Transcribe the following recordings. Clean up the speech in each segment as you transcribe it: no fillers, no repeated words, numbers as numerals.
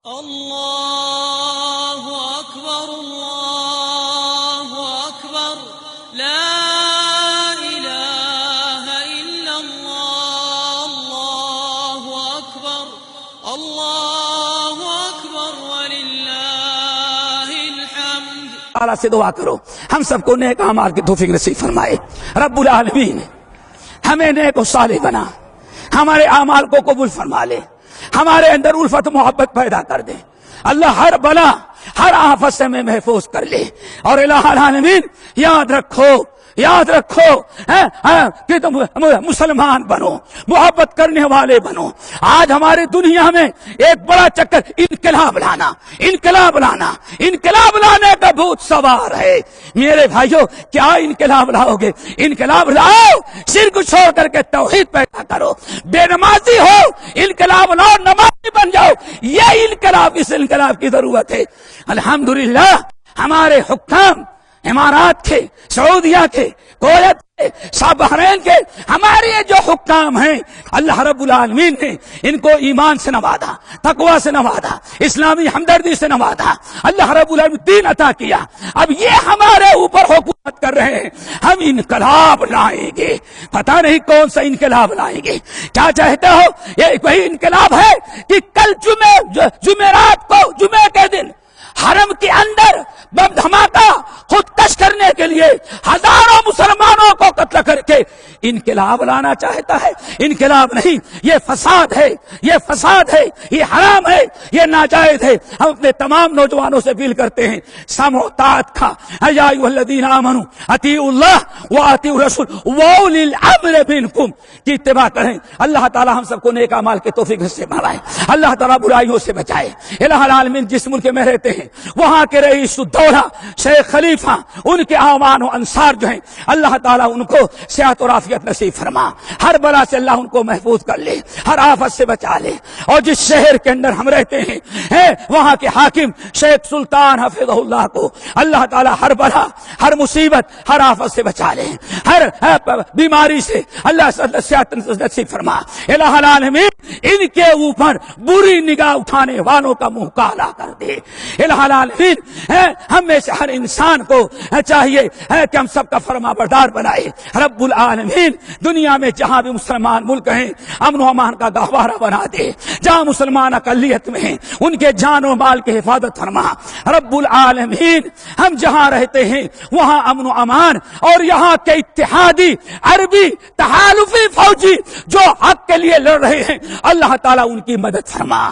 اللہ اکبر اللہ اکبر لا الہ الا اللہ اللہ اکبر وللہ الحمد۔ اللہ سے دعا کرو ہم سب کو نیک اعمال کی توفیق نصیب فرمائے۔ رب العالمین ہمیں نیک و صالح بنا، ہمارے اعمال کو قبول فرما لے، ہمارے اندر الفت محبت پیدا کر دے۔ اللہ ہر بلا ہر آفت سے میں محفوظ کر لے۔ اور الہ العالمین یاد رکھو کہ تم مسلمان بنو، محبت کرنے والے بنو۔ آج ہماری دنیا میں ایک بڑا چکر انقلاب لانے کا بھوت سوار ہے۔ میرے بھائیوں کیا انقلاب لاؤ گے؟ انقلاب لاؤ، شرک چھوڑ کر کے توحید پیدا کرو۔ بے نمازی ہو، انقلاب لاؤ، نمازی بن جاؤ۔ یہ اس انقلاب کی ضرورت ہے۔ الحمدللہ ہمارے حکام امارات کے، سعودیہ کے، کویت کے، بحرین کے، ہمارے جو حکام ہیں اللہ رب العالمین نے ان کو ایمان سے نوازا، تقوی سے نوازا، اسلامی ہمدردی سے نوازا۔ اللہ رب العالمین دین عطا کیا۔ اب یہ ہمارے اوپر حکومت کر رہے ہیں، ہم انقلاب لائیں گے۔ پتہ نہیں کون سا انقلاب لائیں گے۔ کیا چاہتے ہو؟ یہ وہی انقلاب ہے کہ کل جمعرات کو، جمعے کے دن حرم کے اندر بم دھماکہ خود کش کرنے کے لیے ہزاروں مسلمانوں کو قتل کر کے انقلاب لانا چاہتا ہے۔ انقلاب نہیں، یہ فساد ہے، یہ حرام ہے، یہ ناجائز ہے۔ ہم اپنے تمام نوجوانوں سے اپیل کرتے ہیں سمع و طاعت کا، یا ایھا الذین آمنوا اطیعوا اللہ واطیعوا الرسول واولی الامر منکم کی اتباع کریں۔ اللہ تعالی ہم سب کو نیک اعمال کے توفیق سے بنائے، اللہ تعالی برائیوں سے بچائے۔ الہ العالمین جس ملک میں رہتے ہیں وہاں کے رئیس الدولہ شیخ خلیفہ، ان کے اعوان و انصار جو ہیں اللہ تعالیٰ ان کو صحت اور عافیت نصیب فرما۔ ہر بلا سے اللہ ان کو محفوظ کر لے، ہر آفت سے بچا لے۔ اور جس شہر کے اندر ہم رہتے ہیں وہاں کے حاکم شیخ سلطان حفظہ اللہ کو اللہ تعالیٰ ہر بلا، ہر مصیبت، ہر آفت سے بچا لے، ہر بیماری سے اللہ صحت نصیب فرما۔ الہ العالمین ان کے اوپر بری نگاہ اٹھانے والوں کا منہ کالا کر دے۔ الہ العالمین ہمیں سے ہر انسان کو چاہیے کہ ہم سب کا فرما بردار بنائے۔ رب العالمین دنیا میں جہاں بھی مسلمان ملک ہیں امن و امان کا گہوارہ بنا دے۔ جہاں مسلمان اقلیت میں ہیں ان کے جان و مال کی حفاظت فرما۔ رب العالمین ہم جہاں رہتے ہیں وہاں امن و امان، اور یہاں کے اتحادی عربی تحالفی فوجی جو حق کے لیے لڑ رہے ہیں اللہ تعالیٰ ان کی مدد فرما۔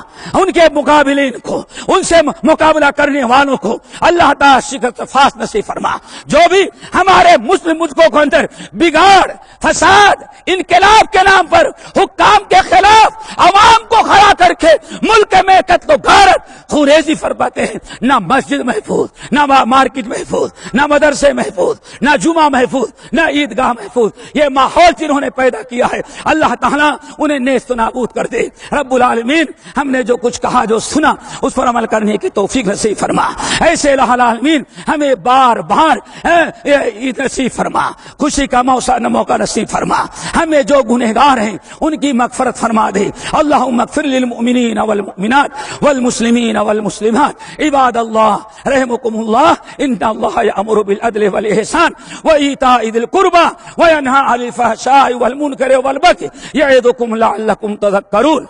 ان کے مقابلین کو، ان سے مقابلہ کرنے والوں کو اللہ تعالیٰ شکست فاس نصیب فرما۔ جو بھی ہمارے مسلم ملکوں کے اندر بگاڑ، فساد، انقلاب کے نام پر حکام کے خلاف عوام کو کھڑا کر کے ملک میں قتل و غارت، خونریزی فرماتے ہیں، نہ مسجد محفوظ، نہ مارکیٹ محفوظ، نہ مدرسے محفوظ، نہ جمعہ محفوظ، نہ عیدگاہ محفوظ۔ یہ ماحول جنہوں نے پیدا کیا ہے اللہ تعالیٰ انہیں نیست و نابود کر دے۔ رب العالمین ہم نے جو کچھ کہا، جو سنا، اس پر عمل کرنے کی توفیق نصیب فرما۔ ایسے الہ العالمین ہمیں بار بار عید نصیب فرما، خوشی کا موقع نصیب فرما۔ ہمیں جو گنہگار ہیں ان کی مغفرت فرما دے۔ اللہم اغفر للمؤمنین والمؤمنات والمسلمین والمسلمات عباد اللہ رحمکم اللہ ان اللہ یأمر بالعدل والإحسان وإیتاء ذی القربى وینہی عن الفحشاء والمنکر والبغی یعظکم لعلکم تذکرون۔